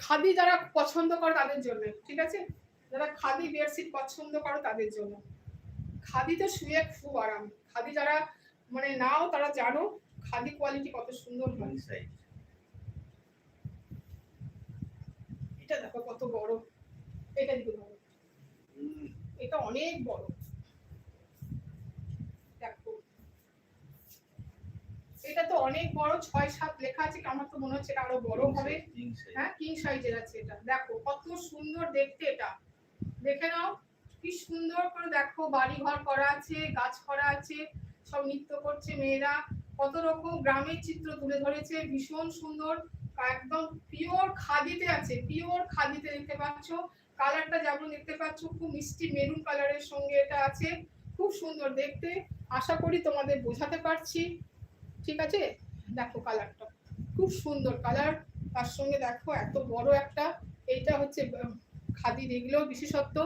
খাদি যারা পছন্দ করে তাদের জন্য, ঠিক আছে, যারা খাদি বেডশিট পছন্দ করো তাদের জন্য। খাদিতে শুয়ে খুব আরাম। খাদি যারা মানে নাও তারা জানো খাদি কোয়ালিটি কত সুন্দর হয়। এটা দেখো কত বড়, এটা দিকে বড়, এটা অনেক বড়। দেখো এটা তো অনেক বড়, 6-7 লেখা আছে, আমার তো মনে হচ্ছে এটা আরো বড় হবে। হ্যাঁ, কিং সাইজের আছে এটা। দেখো কত সুন্দর দেখতে, এটা দেখে নাও কি সুন্দর করে। দেখো বাড়ি ঘর করা আছে, গাছ করা আছে, সব নৃত্য করছে মেয়েরা, কত রকম গ্রামের চিত্র তুলে ধরেছে, ভীষণ সুন্দর। একদম পিওর খাদিতে আছে, পিওর খাদিতে দেখতে পাচ্ছ। কালারটা যেমন দেখতে পাচ্ছ খুব মিষ্টি মেরুন কালারের সঙ্গে এটা আছে, খুব সুন্দর দেখতে। আশা করি তোমাদের বোঝাতে পারছি, ঠিক আছে। দেখো কালারটা খুব সুন্দর কালার, তার সঙ্গে দেখো এত বড় একটা, এইটা হচ্ছে খাদির এগুলো বিশেষত্ব।